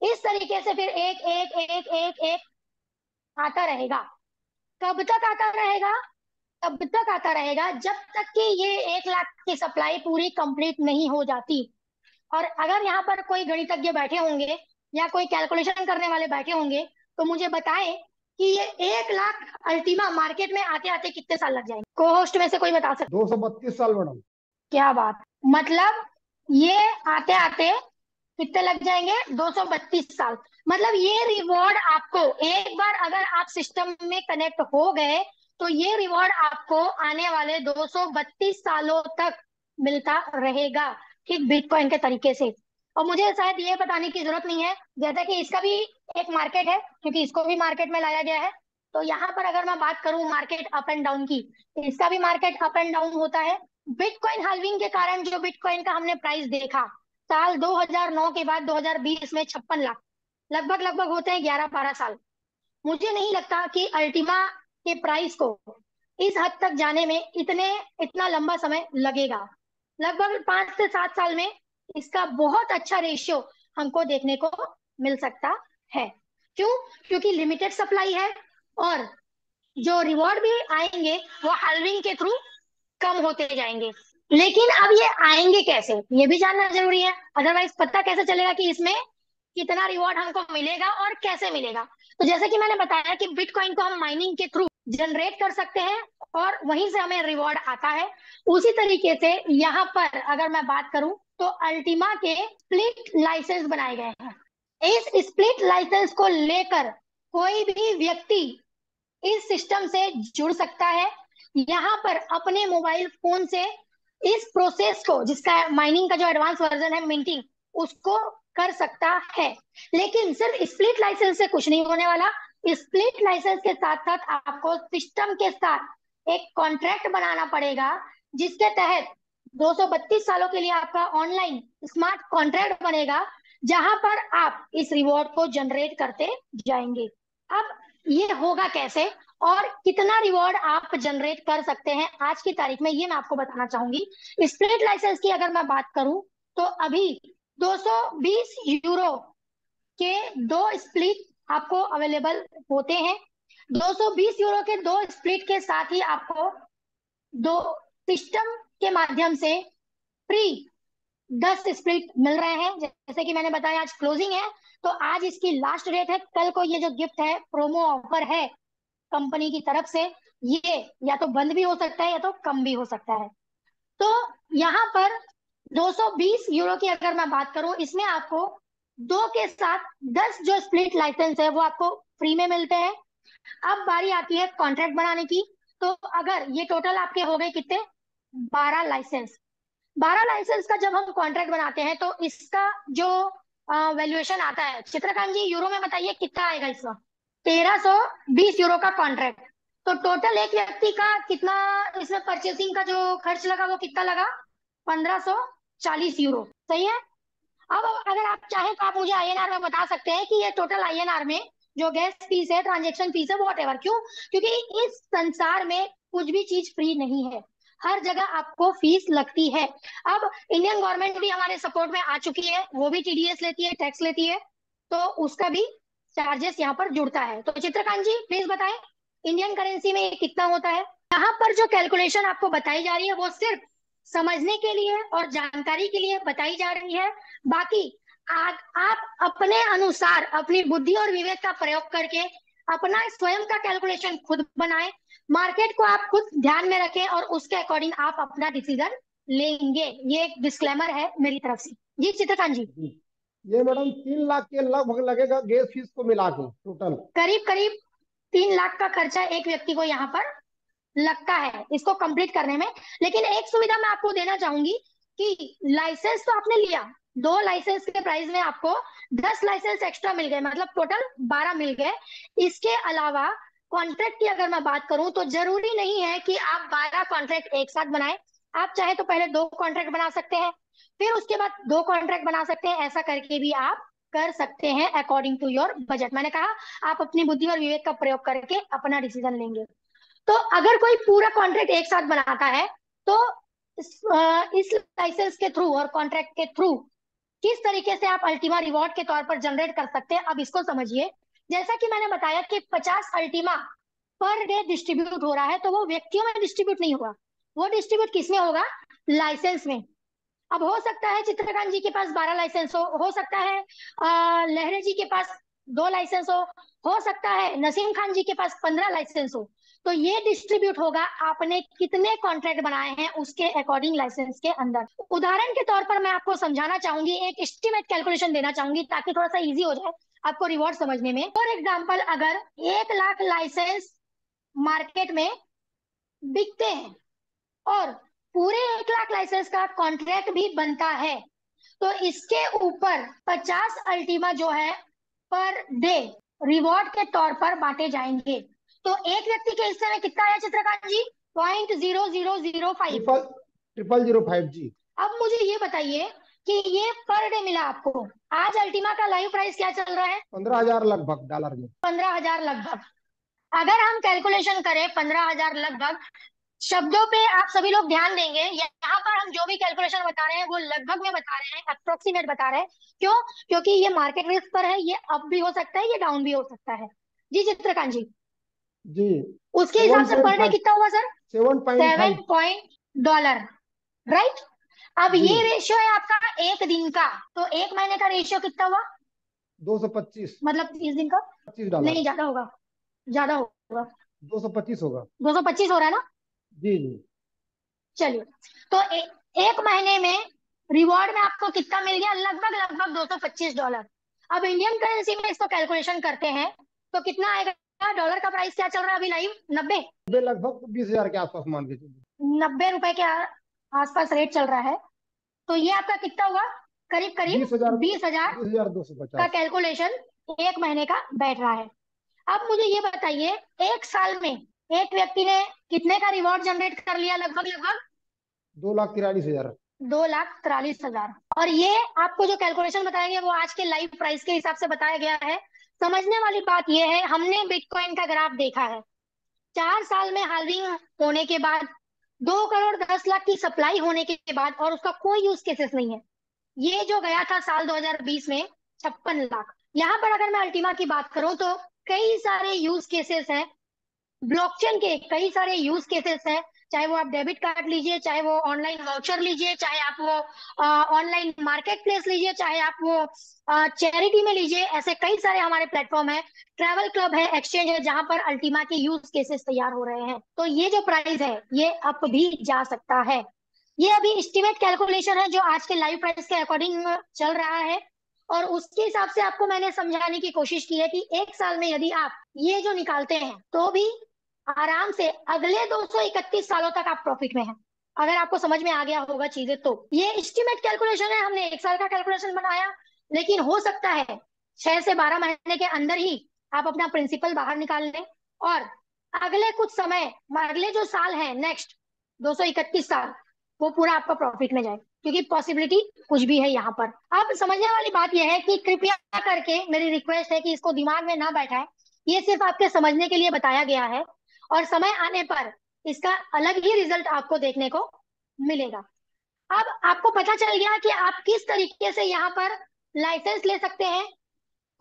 इस तरीके से फिर एक एक एक एक एक आता रहेगा। कब तक आता रहेगा? तब तक आता रहेगा जब तक कि ये 1 लाख की सप्लाई पूरी कंप्लीट नहीं हो जाती। और अगर यहाँ पर कोई गणितज्ञ बैठे होंगे या कोई कैलकुलेशन करने वाले बैठे होंगे तो मुझे बताएं कि ये 1 लाख अल्टीमा मार्केट में आते आते कितने साल लग जाएंगे? को होस्ट में से कोई बता सकता? 232 साल मैडम। क्या बात! मतलब ये आते आते कितने लग जाएंगे? 232 साल। मतलब ये रिवॉर्ड आपको एक बार अगर आप सिस्टम में कनेक्ट हो गए तो ये रिवॉर्ड आपको आने वाले 232 सालों तक मिलता रहेगा, ठीक बिटकॉइन के तरीके से। और मुझे शायद ये बताने की जरूरत नहीं है, जैसा कि इसका भी एक मार्केट है, क्योंकि इसको भी मार्केट में लाया गया है। तो यहाँ पर अगर मैं बात करूं मार्केट अप एंड डाउन की, इसका भी मार्केट अप एंड डाउन होता है। बिटकॉइन हाल्विंग के कारण जो बिटकॉइन का हमने प्राइस देखा साल 2009 के बाद 2020 में 56 लाख, लगभग लगभग होते हैं 11-12 साल। मुझे नहीं लगता कि अल्टीमा के प्राइस को इस हद तक जाने में इतना लंबा समय लगेगा। लगभग 5 से 7 साल में इसका बहुत अच्छा रेशियो हमको देखने को मिल सकता है। क्यों? क्योंकि लिमिटेड सप्लाई है और जो रिवॉर्ड भी आएंगे वो हाल्विंग के थ्रू कम होते जाएंगे। लेकिन अब ये आएंगे कैसे, ये भी जानना जरूरी है, अदरवाइज पता कैसे चलेगा कि इसमें कितना रिवॉर्ड हमको मिलेगा और कैसे मिलेगा। तो जैसे कि मैंने बताया कि बिटकॉइन को हम माइनिंग के थ्रू जनरेट कर सकते हैं और वहीं से हमें रिवॉर्ड आता है। उसी तरीके से यहाँ पर अगर मैं बात करूं तो अल्टीमा के स्प्लिट लाइसेंस बनाए गए हैं। इस स्प्लिट लाइसेंस को लेकर कोई भी व्यक्ति इस सिस्टम से जुड़ सकता है, यहाँ पर अपने मोबाइल फोन से इस प्रोसेस को, जिसका माइनिंग का जो एडवांस वर्जन है मिंटिंग, उसको कर सकता है। लेकिन सिर्फ स्प्लिट लाइसेंस से कुछ नहीं होने वाला। स्प्लिट लाइसेंस के साथ साथ आपको सिस्टम के साथ एक कॉन्ट्रैक्ट बनाना पड़ेगा, जिसके तहत 232 सालों के लिए आपका ऑनलाइन स्मार्ट कॉन्ट्रैक्ट बनेगा, जहां पर आप इस रिवॉर्ड को जनरेट करते जाएंगे। अब ये होगा कैसे और कितना रिवॉर्ड आप जनरेट कर सकते हैं आज की तारीख में, ये मैं आपको बताना चाहूंगी। स्प्लिट लाइसेंस की अगर मैं बात करूं तो अभी 220 यूरो के दो स्प्लिट आपको अवेलेबल होते हैं। 220 यूरो के दो स्प्लिट के साथ ही आपको दो सिस्टम के माध्यम से फ्री 10 स्प्लिट मिल रहे हैं। जैसे कि मैंने बताया आज क्लोजिंग है, तो आज इसकी लास्ट डेट है। कल को ये जो गिफ्ट है, प्रोमो ऑफर है कंपनी की तरफ से, ये या तो बंद भी हो सकता है या तो कम भी हो सकता है। तो यहाँ पर 220 यूरो की अगर मैं बात करूं, इसमें आपको दो के साथ 10 जो स्प्लिट लाइसेंस है वो आपको फ्री में मिलते हैं। अब बारी आती है कॉन्ट्रैक्ट बनाने की। तो अगर ये टोटल आपके हो गए कितने, 12 लाइसेंस। 12 लाइसेंस का जब हम कॉन्ट्रैक्ट बनाते हैं तो इसका जो वैल्यूएशन आता है, चित्रकांत जी यूरो में बताइए कितना आएगा इसका। 1320 यूरो का कॉन्ट्रैक्ट। तो टोटल एक व्यक्ति का कितना इसमें परचेसिंग का जो खर्च लगा वो कितना लगा, 1540 यूरो। सही है। अब अगर आप चाहें तो आप मुझे आईएनआर में बता सकते हैं कि ये टोटल आईएनआर में जो गैस फीस है, ट्रांजेक्शन फीस है, वॉट एवर। क्यों? क्योंकि इस संसार में कुछ भी चीज फ्री नहीं है, हर जगह आपको फीस लगती है। अब इंडियन गवर्नमेंट भी हमारे सपोर्ट में आ चुकी है, वो भी टीडीएस लेती है, टैक्स लेती है, तो उसका भी चार्जेस यहाँ पर जुड़ता है। तो चित्रकांत जी प्लीज बताएं इंडियन करेंसी में ये कितना होता है। यहाँ पर जो कैलकुलेशन आपको बताई जा रही है वो सिर्फ समझने के लिए और जानकारी के लिए बताई जा रही है। बाकी आप अपने अनुसार अपनी बुद्धि और विवेक का प्रयोग करके अपना स्वयं का कैलकुलेशन खुद बनाएं। मार्केट को आप खुद ध्यान में रखें और उसके अकॉर्डिंग आप अपना डिसीजन लेंगे। ये एक डिस्क्लेमर है मेरी तरफ से। जी चित्रकांत जी। जी। ये मैडम 3 लाख के लगभग लगेगा गैस फीस को मिला के टोटल। करीब करीब 3 लाख का खर्चा एक व्यक्ति को यहाँ पर लगता है इसको कंप्लीट करने में। लेकिन एक सुविधा मैं आपको देना चाहूंगी कि लाइसेंस तो आपने लिया, 2 लाइसेंस के प्राइस में आपको 10 लाइसेंस एक्स्ट्रा मिल गए, मतलब टोटल 12 मिल गए। इसके अलावा कॉन्ट्रैक्ट की अगर मैं बात करूं तो जरूरी नहीं है कि आप 12 कॉन्ट्रैक्ट एक साथ बनाएं। आप चाहे तो पहले 2 कॉन्ट्रैक्ट बना सकते हैं, फिर उसके बाद 2 कॉन्ट्रैक्ट बना सकते हैं। ऐसा करके भी आप कर सकते हैं अकॉर्डिंग टू योर बजट। मैंने कहा आप अपनी बुद्धि और विवेक का प्रयोग करके अपना डिसीजन लेंगे। तो अगर कोई पूरा कॉन्ट्रैक्ट एक साथ बनाता है तो इस लाइसेंस के थ्रू और कॉन्ट्रैक्ट के थ्रू किस तरीके से आप अल्टीमा रिवॉर्ड के तौर पर जनरेट कर सकते हैं, अब इसको समझिए। जैसा कि मैंने बताया कि 50 अल्टीमा पर डे डिस्ट्रीब्यूट हो रहा है, तो वो व्यक्तियों में डिस्ट्रीब्यूट नहीं होगा, वो डिस्ट्रीब्यूट किसमें होगा, लाइसेंस में। अब हो सकता है चित्रकांत जी के पास 12 लाइसेंस हो सकता है लहरे जी के पास 2 लाइसेंस हो सकता है नसीम खान जी के पास 15 लाइसेंस हो। तो ये डिस्ट्रीब्यूट होगा आपने कितने कॉन्ट्रैक्ट बनाए हैं उसके अकॉर्डिंग लाइसेंस के अंदर। उदाहरण के तौर पर मैं आपको समझाना चाहूंगी, एक एस्टिमेट कैलकुलेशन देना चाहूंगी ताकि थोड़ा सा इजी हो जाए आपको रिवॉर्ड समझने में। फॉर एग्जाम्पल अगर 1 लाख लाइसेंस मार्केट में बिकते हैं और पूरे 1 लाख लाइसेंस का कॉन्ट्रैक्ट भी बनता है, तो इसके ऊपर 50 अल्टीमा जो है पर डे रिवॉर्ड के तौर पर बांटे जाएंगे। तो एक व्यक्ति के हिस्से में कितना आया चित्रकांत जी, 0.0005। ट्रिपल 005 जी। अब मुझे ये बताइए कि ये पर डे मिला आपको। आज अल्टीमा का लाइव प्राइस क्या चल रहा है, 15,000 लगभग डॉलर में। 15,000 लगभग। अगर हम कैलकुलेशन करें 15,000 लगभग शब्दों पे आप सभी लोग ध्यान देंगे। यहाँ पर हम जो भी कैलकुलेशन बता रहे हैं वो लगभग में बता रहे हैं, अप्रोक्सीमेट बता रहे हैं। क्यों? क्योंकि ये मार्केट रिस्क पर है, ये अप भी हो सकता है, ये डाउन भी हो सकता है। जी चित्रकांत जी, जी। उसके हिसाब सेवन से पॉइंट पर डे फाइव कितना हुआ सर? 7.5। 7 point, right. अब जी। ये रेशियो है आपका एक दिन का, तो एक महीने का रेशियो कितना हुआ? 225। मतलब 30 दिन का? $25। नहीं, ज्यादा होगा, ज्यादा होगा। 225 होगा। 225 हो रहा है ना? जी जी। चलिए, तो एक महीने में रिवॉर्ड में आपको कितना मिल गया? लगभग लगभग $225। अब इंडियन करेंसी में इसको कैलकुलेशन करते हैं तो कितना आएगा? डॉलर का प्राइस क्या चल रहा है अभी लाइव? 90। लगभग तो 20,000 के आसपास मान के चलिए। 90 रुपए के आसपास रेट चल रहा है। तो ये आपका कितना हुआ? करीब करीब 20,000। 20,000 का 20,250। कैलकुलेशन एक महीने का बैठ रहा है। अब मुझे ये बताइए, एक साल में एक व्यक्ति ने कितने का रिवॉर्ड जनरेट कर लिया? लगभग लगभग 2,43,000। 2,43,000। और ये आपको जो कैलकुलेशन बताया गया वो आज के लाइव प्राइस के हिसाब से बताया गया है। समझने वाली बात ये है, हमने बिटकॉइन का ग्राफ देखा है। 4 साल में हाल्विंग होने के बाद, 2 करोड़ 10 लाख की सप्लाई होने के बाद, और उसका कोई यूज केसेस नहीं है। ये जो गया था साल 2020 में 56 लाख। यहाँ पर अगर मैं अल्टीमा की बात करूं तो कई सारे यूज केसेस हैं। ब्लॉकचेन के कई सारे यूज केसेस हैं। चाहे वो आप डेबिट कार्ड लीजिए, चाहे वो ऑनलाइन वाउचर लीजिए, चाहे आप वो ऑनलाइन मार्केट प्लेस लीजिए, चाहे आप वो चैरिटी में लीजिए, ऐसे कई सारे हमारे प्लेटफॉर्म है। ट्रैवल क्लब है, एक्सचेंज है, जहां पर अल्टीमा के यूज केसेस तैयार हो रहे हैं। तो ये जो प्राइस है ये अप भी जा सकता है। ये अभी एस्टिमेट कैलकुलेशन है जो आज के लाइव प्राइस के अकॉर्डिंग चल रहा है। और उसके हिसाब से आपको मैंने समझाने की कोशिश की है कि एक साल में यदि आप ये जो निकालते हैं तो भी आराम से अगले 231 सालों तक आप प्रॉफिट में हैं। अगर आपको समझ में आ गया होगा चीजें, तो ये एस्टिमेट कैलकुलेशन है, हमने एक साल का कैलकुलेशन बनाया। लेकिन हो सकता है 6 से 12 महीने के अंदर ही आप अपना प्रिंसिपल बाहर निकाल लें, और अगले कुछ समय, अगले जो साल है नेक्स्ट 231 साल, वो पूरा आपका प्रॉफिट में जाए। क्योंकि पॉसिबिलिटी कुछ भी है यहाँ पर। अब समझने वाली बात यह है कि कृपया करके मेरी रिक्वेस्ट है कि इसको दिमाग में ना बैठाएं। ये सिर्फ आपके समझने के लिए बताया गया है, और समय आने पर इसका अलग ही रिजल्ट आपको देखने को मिलेगा। अब आपको पता चल गया कि आप किस तरीके से यहाँ पर लाइसेंस ले सकते हैं,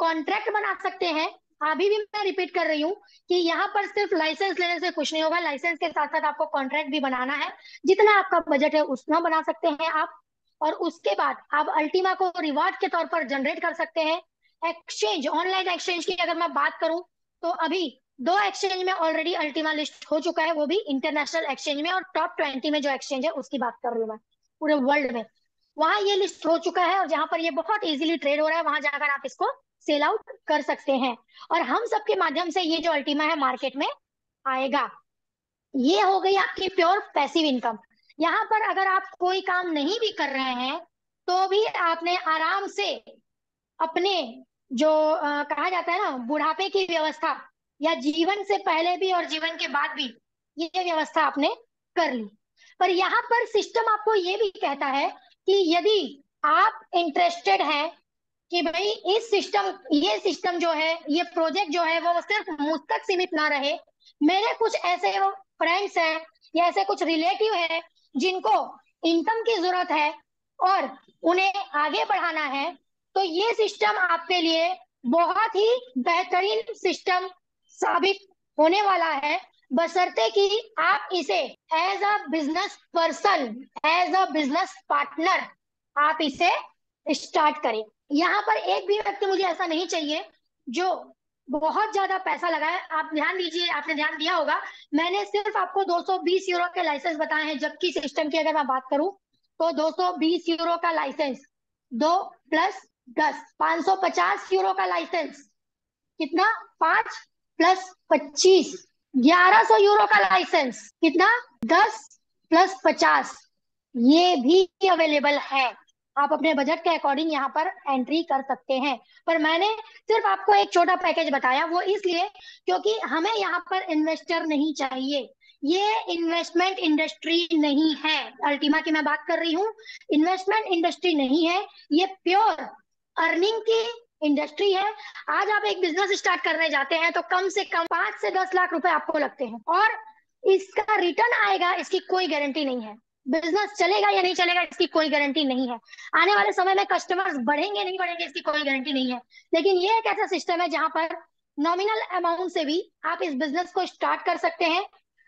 कॉन्ट्रैक्ट बना सकते हैं। अभी भी मैं रिपीट कर रही हूँ कि यहाँ पर सिर्फ लाइसेंस लेने से कुछ नहीं होगा, लाइसेंस के साथ साथ आपको कॉन्ट्रैक्ट भी बनाना है। जितना आपका बजट है उतना बना सकते हैं आप। और उसके बाद आप अल्टीमा को रिवार्ड के तौर पर जनरेट कर सकते हैं। एक्सचेंज, ऑनलाइन एक्सचेंज की अगर मैं बात करूं तो अभी 2 एक्सचेंज में ऑलरेडी अल्टीमा लिस्ट हो चुका है, वो भी इंटरनेशनल एक्सचेंज में, और टॉप 20 में जो एक्सचेंज है उसकी बात कर रही हूँ मैं, पूरे वर्ल्ड में। वहां ये लिस्ट हो चुका है, और जहां पर ये बहुत इजीली ट्रेड हो रहा है वहां जाकर आप इसको सेल आउट कर सकते हैं। और हम सबके माध्यम से ये जो अल्टीमा है मार्केट में आएगा। ये हो गई आपकी प्योर पैसिव इनकम। यहाँ पर अगर आप कोई काम नहीं भी कर रहे हैं तो भी आपने आराम से अपने जो कहा जाता है ना बुढ़ापे की व्यवस्था, या जीवन से पहले भी और जीवन के बाद भी, ये व्यवस्था आपने कर ली। पर यहाँ पर सिस्टम आपको ये भी कहता है कि यदि आप इंटरेस्टेड हैं कि भाई इस सिस्टम, ये सिस्टम जो है, ये प्रोजेक्ट जो है वो सिर्फ मुझ तक सीमित ना रहे, मेरे कुछ ऐसे फ्रेंड्स हैं या ऐसे कुछ रिलेटिव हैं जिनको इनकम की जरूरत है और उन्हें आगे बढ़ाना है, तो ये सिस्टम आपके लिए बहुत ही बेहतरीन सिस्टम साबित होने वाला है। बशर्ते कि आप इसे as a business person, as a business partner आप इसे स्टार्ट करें। यहाँ पर एक भी व्यक्ति मुझे ऐसा नहीं चाहिए जो बहुत ज्यादा पैसा लगाए। आप ध्यान दीजिए, आपने ध्यान दिया होगा, मैंने सिर्फ आपको 220 यूरो के लाइसेंस बताए हैं, जबकि सिस्टम की अगर मैं बात करूं तो 220 यूरो का लाइसेंस, 2 + 10, 550 यूरो का लाइसेंस, कितना? 5 + 25, 1100 यूरो का लाइसेंस, कितना? 10 + 50, ये भी अवेलेबल है। आप अपने बजट के अकॉर्डिंग यहाँ पर एंट्री कर सकते हैं। पर मैंने सिर्फ आपको एक छोटा पैकेज बताया, वो इसलिए क्योंकि हमें यहाँ पर इन्वेस्टर नहीं चाहिए। ये इन्वेस्टमेंट इंडस्ट्री नहीं है, अल्टीमा की मैं बात कर रही हूँ। इन्वेस्टमेंट इंडस्ट्री नहीं है, ये प्योर अर्निंग की इंडस्ट्री है। आज आप एक बिजनेस स्टार्ट करने जाते हैं तो कम से कम 5 से 10 लाख रुपए आपको लगते हैं, और इसका रिटर्न आएगा इसकी कोई गारंटी नहीं है। बिजनेस चलेगा या नहीं चलेगा इसकी कोई गारंटी नहीं है। आने वाले समय में कस्टमर्स बढ़ेंगे नहीं बढ़ेंगे इसकी कोई गारंटी नहीं है। लेकिन ये एक ऐसा सिस्टम है जहां पर नॉमिनल अमाउंट से भी आप इस बिजनेस को स्टार्ट कर सकते हैं।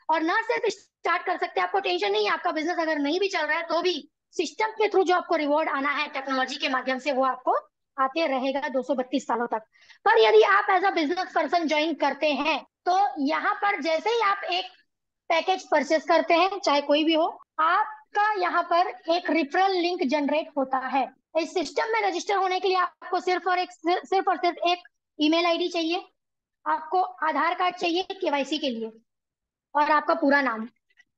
और ना सिर्फ स्टार्ट कर सकते हैं, आपको टेंशन नहीं है, आपका बिजनेस अगर नहीं भी चल रहा है तो भी सिस्टम के थ्रू जो आपको रिवॉर्ड आना है टेक्नोलॉजी के माध्यम से, वो आपको आते रहेगा 232 सालों तक। पर यदि आप as a business person join करते हैं तो यहाँ पर जैसे ही आप एक पैकेज परचेस करते हैं, चाहे कोई भी हो, आपका यहाँ पर एक रिफरल लिंक जनरेट होता है। इस सिस्टम में रजिस्टर होने के लिए आपको सिर्फ और सिर्फ एक ईमेल आईडी चाहिए, आपको आधार कार्ड चाहिए केवाईसी के लिए, और आपका पूरा नाम।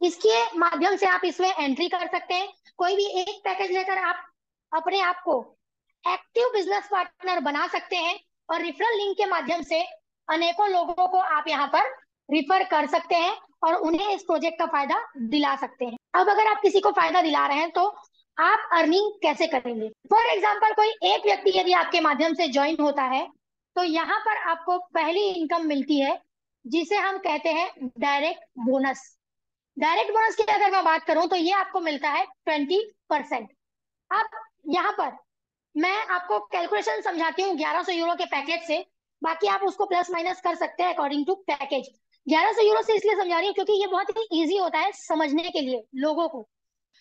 इसके माध्यम से आप इसमें एंट्री कर सकते हैं। कोई भी एक पैकेज लेकर आप अपने आप को एक्टिव बिजनेस पार्टनर बना सकते हैं, और रिफरल लिंक के माध्यम से अनेकों लोगों को आप यहाँ पर रिफर कर सकते हैं और उन्हें इस प्रोजेक्ट का फायदा दिला सकते हैं। अब अगर आप किसी को फायदा दिला रहे हैं तो आप अर्निंग कैसे करेंगे? फॉर एग्जाम्पल, कोई एक व्यक्ति यदि आपके माध्यम से ज्वाइन होता है तो यहाँ पर आपको पहली इनकम मिलती है जिसे हम कहते हैं डायरेक्ट बोनस। डायरेक्ट बोनस की अगर मैं बात करूं तो ये आपको मिलता है 20%। अब यहाँ पर मैं आपको कैलकुलेशन समझाती हूँ 1100 यूरो के पैकेज से, बाकी आप उसको प्लस माइनस कर सकते हैं अकॉर्डिंग टू पैकेज। 1100 यूरो से इसलिए समझा रही हूँ क्योंकि ये बहुत ही ईजी होता है समझने के लिए लोगों को।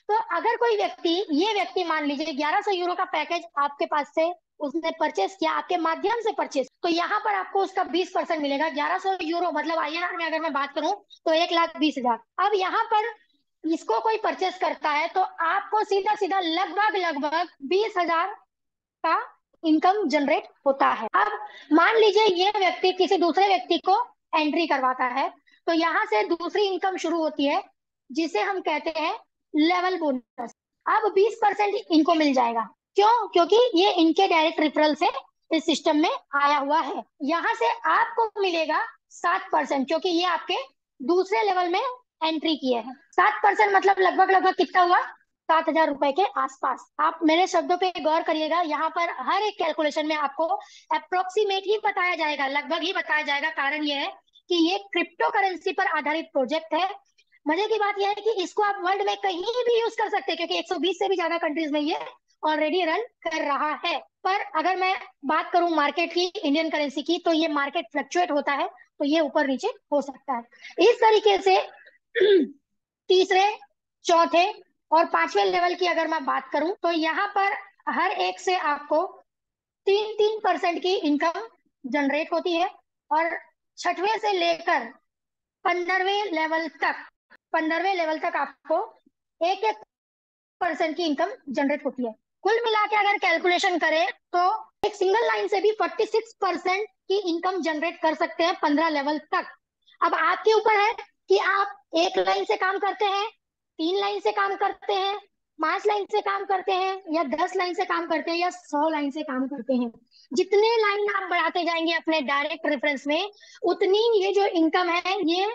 तो अगर कोई व्यक्ति, ये व्यक्ति मान लीजिए 1100 यूरो का पैकेज आपके पास से उसने परचेस किया, आपके माध्यम से परचेस, तो यहाँ पर आपको उसका 20% मिलेगा। 1100 यूरो मतलब आईएनआर में अगर मैं बात करूं तो 1,20,000। अब यहाँ पर इसको कोई परचेस करता है तो आपको सीधा सीधा लगभग लगभग 20,000 का इनकम जनरेट होता है। अब मान लीजिए ये व्यक्ति किसी दूसरे व्यक्ति को एंट्री करवाता है तो यहाँ से दूसरी इनकम शुरू होती है जिसे हम कहते हैं लेवल बोनस। अब 20% इनको मिल जाएगा। क्यों? क्योंकि ये इनके डायरेक्ट रेफरल से इस सिस्टम में आया हुआ है। यहाँ से आपको मिलेगा 7% क्योंकि ये आपके दूसरे लेवल में एंट्री किए हैं। 7% मतलब लगभग लगभग कितना हुआ? 7,000 रुपए के आसपास। आप मेरे शब्दों पे गौर करिएगा, यहाँ पर हर एक कैलकुलेशन में आपको अप्रोक्सीमेट ही बताया जाएगा, लगभग ही बताया जाएगा। कारण ये है कि ये क्रिप्टो करेंसी पर आधारित प्रोजेक्ट है। मजे की बात यह है कि इसको आप वर्ल्ड में कहीं भी यूज कर सकते हैं क्योंकि 120 से भी ज्यादा कंट्रीज में ये ऑलरेडी रन कर रहा है। पर अगर मैं बात करूं मार्केट की, इंडियन करेंसी की, तो ये मार्केट फ्लक्चुएट होता है तो ये ऊपर नीचे हो सकता है। इस तरीके से तीसरे, चौथे और पांचवें लेवल की अगर मैं बात करूं तो यहाँ पर हर एक से आपको 3-3% की इनकम जनरेट होती है। और छठवें से लेकर 15वें लेवल तक आपको 1-1% की इनकम जनरेट होती है। कुल मिला के अगर कैलकुलेशन करें तो एक सिंगल लाइन से भी 46% की इनकम जनरेट कर सकते हैं 15 लेवल तक। अब आपके ऊपर है कि आप एक लाइन से काम करते हैं, 3 लाइन से काम करते हैं, 5 लाइन से काम करते हैं, या 10 लाइन से काम करते हैं, या 100 लाइन से काम करते हैं। जितने लाइन आप बढ़ाते जाएंगे अपने डायरेक्ट रेफरेंस में, उतनी ये जो इनकम है ये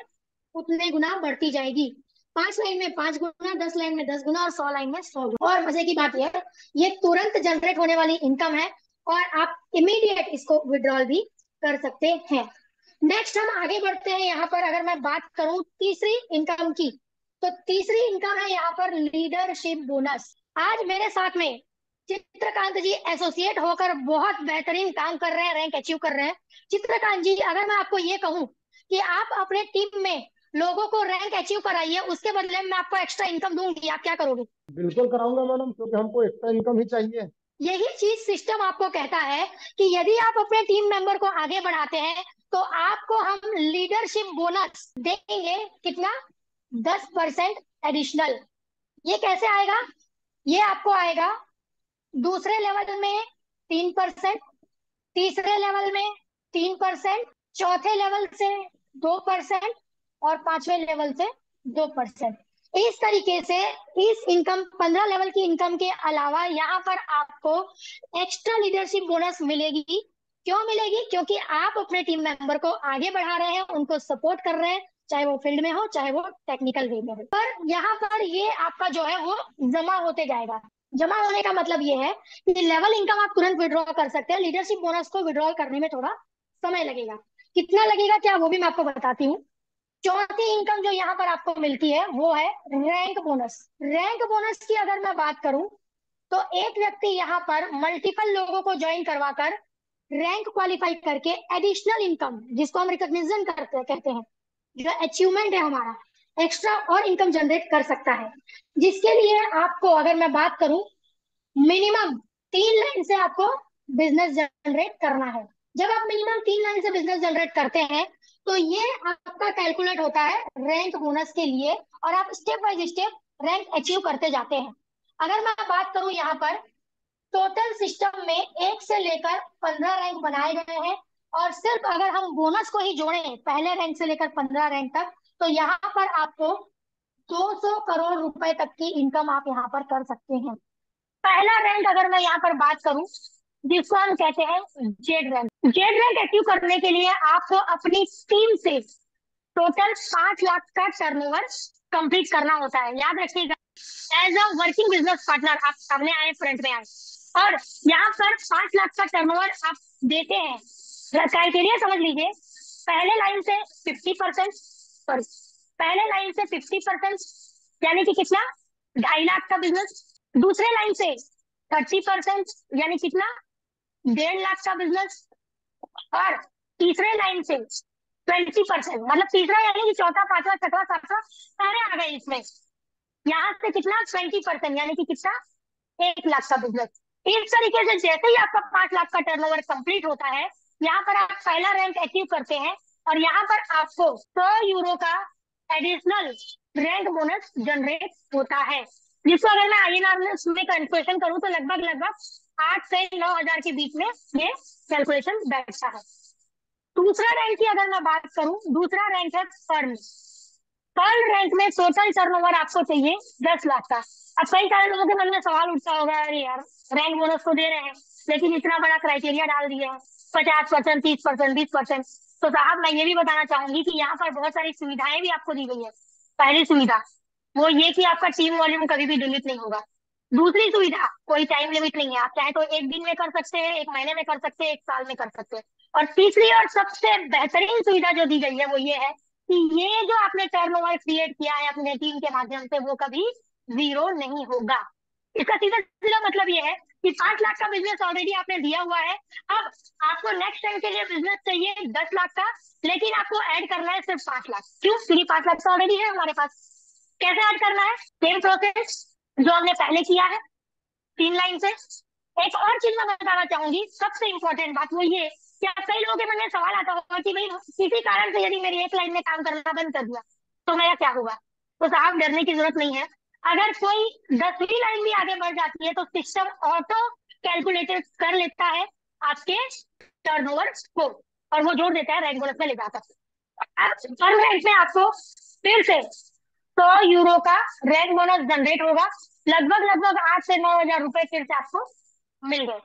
उतने गुना बढ़ती जाएगी। 5 लाइन में 5 गुना, 10 लाइन में 10 गुना और 100 लाइन में 100 गुना। और मजे की बात यह है, ये तुरंत जनरेट होने वाली इनकम है और आप इमीडिएट इसको विड्रॉल भी कर सकते हैं। नेक्स्ट हम आगे बढ़ते हैं। यहाँ पर अगर मैं बात करूं तीसरी इनकम की, तो तीसरी इनकम है यहाँ पर लीडरशिप बोनस। आज मेरे साथ में चित्रकांत जी एसोसिएट होकर बहुत बेहतरीन काम कर रहे हैं, रैंक अचीव कर रहे हैं। चित्रकांत जी, अगर मैं आपको ये कहूं कि आप अपने टीम में लोगों को रैंक अचीव कराइए, उसके बदले में मैं आपको एक्स्ट्रा इनकम दूंगी, आप क्या करोगे? बिल्कुल कराऊंगा मैडम, क्योंकि हमको एक्स्ट्रा इनकम ही चाहिए। यही चीज सिस्टम आपको कहता है कि यदि आप अपने टीम मेंबर को आगे बढ़ाते हैं तो आपको हम लीडरशिप बोनस देंगे। कितना? 10% एडिशनल। ये कैसे आएगा? ये आपको आएगा दूसरे लेवल में 3%, तीसरे लेवल में 3%, चौथे लेवल से 2% और पांचवें लेवल से 2%। इस तरीके से इस इनकम 15 लेवल की इनकम के अलावा यहाँ पर आपको एक्स्ट्रा लीडरशिप बोनस मिलेगी। क्यों मिलेगी? क्योंकि आप अपने टीम मेंबर को आगे बढ़ा रहे हैं, उनको सपोर्ट कर रहे हैं, चाहे वो फील्ड में हो चाहे वो टेक्निकल वे में हो। पर यहाँ पर ये आपका जो है वो जमा होते जाएगा। जमा होने का मतलब ये है कि लेवल इनकम आप तुरंत विड्रॉ कर सकते हैं, लीडरशिप बोनस को विड्रॉ करने में थोड़ा समय लगेगा। कितना लगेगा क्या, वो भी मैं आपको बताती हूँ। चौथी इनकम जो यहाँ पर आपको मिलती है वो है रैंक बोनस। रैंक बोनस की अगर मैं बात करूं तो एक व्यक्ति यहाँ पर मल्टीपल लोगों को ज्वाइन करवाकर रैंक क्वालिफाई करके एडिशनल इनकम, जिसको हम रिकॉग्निशन करते कहते हैं, जो अचीवमेंट है हमारा, एक्स्ट्रा और इनकम जनरेट कर सकता है। जिसके लिए आपको अगर मैं बात करूं, मिनिमम 3 लाइन से आपको बिजनेस जनरेट करना है। जब आप मिनिमम 3 लाइन से बिजनेस जनरेट करते हैं तो ये आपका कैलकुलेट होता है रैंक बोनस के लिए, और आप step by step rank achieve करते जाते हैं। अगर मैं बात करूं यहाँ पर, टोटल सिस्टम में 1 से लेकर 15 रैंक बनाए गए हैं, और सिर्फ अगर हम बोनस को ही जोड़ें पहले रैंक से लेकर 15 रैंक तक, तो यहाँ पर आपको 200 करोड़ रुपए तक की इनकम आप यहाँ पर कर सकते हैं। पहला रैंक अगर मैं यहाँ पर बात करूं, जिसको हम कहते हैं Z rank. Z rank achieve करने के लिए आपको अपनी टीम से टोटल 5 लाख का टर्नओवर कंप्लीट करना होता है। याद रखिएगा, as a working business partner आप सामने आए, फ्रंट में आए, और यहाँ पर 5 लाख का टर्नओवर आप देते हैं। क्राइटेरिया समझ लीजिए, पहले लाइन से 50%, सॉरी, पहले लाइन से 50%, यानी कि कितना, 2.5 लाख का बिजनेस। दूसरे लाइन से 30%, यानी कितना, 1.5 लाख का बिजनेस। और तीसरे लाइन से 20%, मतलब तीसरा यानी कि चौथा, पांचवा, छठवा, सातवां सारे आ गए इसमें। यहाँ से कितना, 20%, यानी कि कितना, 1 लाख का बिजनेस। इस तरीके से जैसे ही आपका 5 लाख का टर्नओवर कंप्लीट होता है, यहाँ पर आप पहला रैंक अचीव करते हैं, और यहाँ पर आपको 100 यूरो का एडिशनल रैंक बोनस जनरेट होता है, जिसको अगर मैं INR में कैलकुलेशन करूँ तो लगभग लगभग 8 से 9 हजार के बीच में ये कैलकुलेशन बैठता है। दूसरा रैंक की अगर मैं बात करूं, दूसरा रैंक है फर्म। फर्म रैंक में टोटल टर्नओवर आपको चाहिए 10 लाख का। अब कई सारे लोगों के मन में सवाल उठता होगा, अरे यार, रैंक बोनस तो दे रहे हैं लेकिन इतना बड़ा क्राइटेरिया डाल दिया है, 50%, 30%, 20%। तो साहब मैं ये भी बताना चाहूंगी कि यहाँ पर बहुत सारी सुविधाएं भी आपको दी गई है। पहली सुविधा वो ये कि आपका टीम वॉल्यूम कभी भी डिलीट नहीं होगा। दूसरी सुविधा, कोई टाइम लिमिट नहीं है, आप चाहे तो 1 दिन में कर सकते हैं, 1 महीने में कर सकते हैं, 1 साल में कर सकते हैं। और तीसरी और सबसे बेहतरीन सुविधा जो दी गई है वो ये है कि ये जो आपने टर्नओवर क्रिएट किया है अपने टीम के माध्यम से, वो कभी जीरो नहीं होगा। इसका सीधा सीधा मतलब ये है कि 5 लाख का बिजनेस ऑलरेडी आपने दिया हुआ है। अब आपको नेक्स्ट टाइम के लिए बिजनेस चाहिए 10 लाख का, लेकिन आपको ऐड करना है सिर्फ 5 लाख। क्यों? क्योंकि 5 लाख तो ऑलरेडी है हमारे पास। कैसे ऐड करना है? सेम प्रोसेस जो हमने पहले किया है, 3 लाइन से। एक और चीज मैं बताना चाहूंगी, सबसे इंपॉर्टेंट बात वो ये, क्या कई लोगों के मन में सवाल आता होगा कि भाई किसी कारण से यदि मेरी 1 लाइन में काम करना बंद कर दिया तो मेरा क्या होगा? तो साहब डरने की जरूरत नहीं है। अगर कोई 10वीं लाइन भी आगे बढ़ जाती है तो सिस्टम ऑटो कैलकुलेट कर लेता है आपके टर्नओवर को, और वो जोड़ देता है रैंक बोनस में ले जाकर। अब हर रैंक में आपको फिर से 100 यूरो का रैंक बोनस जनरेट होगा। लगभग लगभग 8 से 9 हजार रुपए फिर से आपको मिल गए।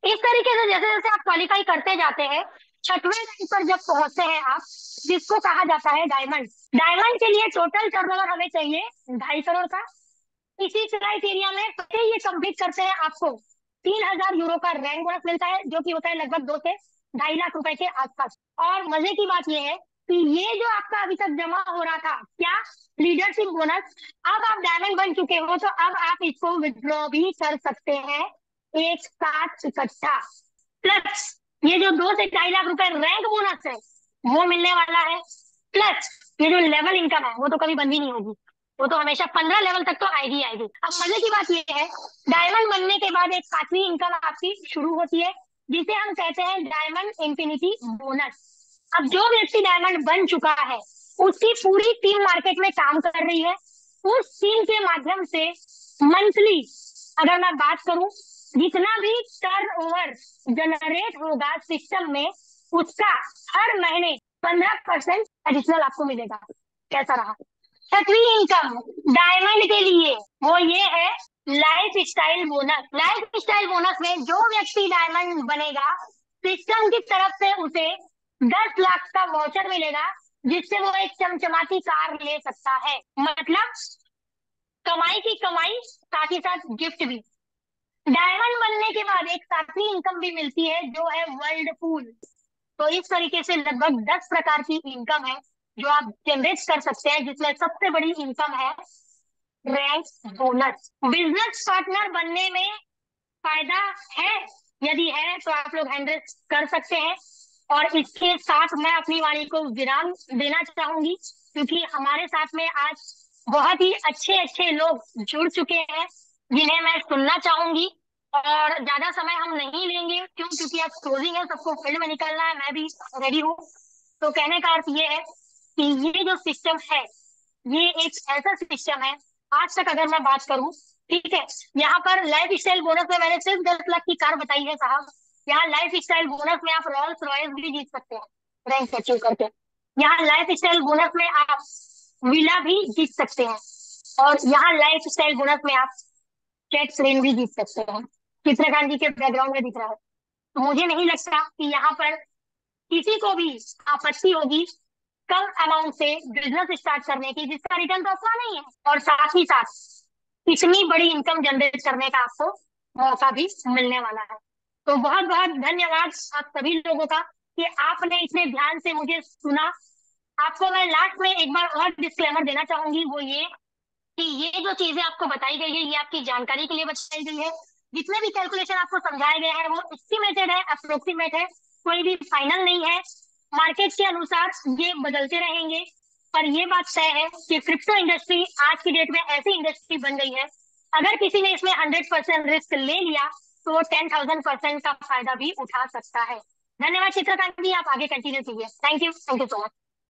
इस तरीके से जैसे जैसे आप क्वालिफाई करते जाते हैं, छठवें रैंक पर जब पहुंचते हैं आप, जिसको कहा जाता है डायमंड। डायमंड के लिए टोटल टर्नओवर हमें चाहिए 2.5 करोड़ का। इसी क्राइटेरिया में पहले ये कंप्लीट करते हैं, आपको 3 हजार यूरो का रैंक बोनस मिलता है, जो कि होता है लगभग 2 से 2.5 लाख रुपए के आसपास। और मजे की बात ये है कि ये जो आपका अभी तक जमा हो रहा था, क्या, लीडरशिप बोनस, अब आप डायमंड बन चुके हो तो अब आप इसको विड्रॉ भी कर सकते हैं एक साथ इकट्ठा। प्लस ये जो 2 से 2.5 लाख रुपए रैंक बोनस है वो मिलने वाला है। प्लस ये जो लेवल इनकम है वो तो कभी बंद ही नहीं होगी, वो तो हमेशा 15 लेवल तक तो आएगी आएगी। अब मजे की बात ये है, डायमंड बनने के बाद एक 7वीं इनकम आपकी शुरू होती है, जिसे हम कहते हैं डायमंड इंफिनिटी बोनस। अब जो व्यक्ति डायमंड बन चुका है, उसकी पूरी टीम मार्केट में काम कर रही है। उस टीम के माध्यम से मंथली अगर मैं बात करूं, जितना भी टर्नओवर जनरेट होगा सिस्टम में, उसका हर महीने 15% एडिशनल आपको मिलेगा। कैसा रहा? 6वीं इनकम डायमंड के लिए वो ये है life style bonus. Life style bonus में जो व्यक्ति डायमंड बनेगा, सिस्टम की तरफ से उसे 10 लाख का वाउचर मिलेगा, जिससे वो एक चमचमाती कार ले सकता है। मतलब कमाई की कमाई, साथ ही साथ गिफ्ट भी। डायमंड बनने के बाद एक 7वीं इनकम भी मिलती है, जो है वर्ल्ड पूल। तो इस तरीके से लगभग 10 प्रकार की इनकम है जो आप जनरेट कर सकते हैं, जिसमें सबसे बड़ी इनकम है रैंक बोनस। बिजनेस पार्टनर बनने में फायदा है, यदि है तो आप लोग हैंडल कर सकते हैं। और इसके साथ मैं अपनी वाणी को विराम देना चाहूंगी, क्योंकि हमारे साथ में आज बहुत ही अच्छे अच्छे लोग जुड़ चुके हैं जिन्हें मैं सुनना चाहूंगी। और ज्यादा समय हम नहीं लेंगे, क्यों? क्योंकि अब क्लोजिंग है, सबको फील्ड में निकलना है, मैं भी रेडी हूँ। तो कहने का अर्थ ये है कि ये जो सिस्टम है, ये एक ऐसा सिस्टम है, आज तक अगर मैं बात करूं, ठीक है, यहाँ पर लाइफ स्टाइल बोनस में मैंने सिर्फ 10 लाख की कार बताई है साहब। यहाँ लाइफ स्टाइल बोनस में आप रॉल्स रॉयस भी जीत सकते हैं रैंक अचीव करके। यहाँ लाइफ स्टाइल बोनस में आप विला भी जीत सकते हैं। और यहाँ लाइफ स्टाइल बोनस में आप जेट प्लेन भी जीत सकते हैं। चित्रकांत जी के बैकग्राउंड में दिख रहा है। तो मुझे नहीं लगता कि यहाँ पर किसी को भी आपत्ति होगी कम अमाउंट से बिजनेस स्टार्ट करने की, जिसका रिटर्न तो अपना नहीं है, और साथ ही साथ इतनी बड़ी इनकम जनरेट करने का आपको मौका भी मिलने वाला है। तो बहुत बहुत धन्यवाद आप सभी लोगों का कि आपने इतने ध्यान से मुझे सुना। आपको मैं लास्ट में एक बार और डिस्क्लेमर देना चाहूंगी, वो ये कि ये जो चीजें आपको बताई गई है, ये आपकी जानकारी के लिए बताई गई है। जितने भी कैलकुलेशन आपको समझाया गया है वो एस्टिमेटेड है, अप्रोक्सीमेट है, कोई भी फाइनल नहीं है। मार्केट के अनुसार ये बदलते रहेंगे। पर ये बात तय है कि क्रिप्टो इंडस्ट्री आज की डेट में ऐसी इंडस्ट्री बन गई है, अगर किसी ने इसमें 100% रिस्क ले लिया तो वो 10,000% का फायदा भी उठा सकता है। धन्यवाद चित्रकांत जी, आप आगे कंटिन्यू कीजिए। Thank you so much.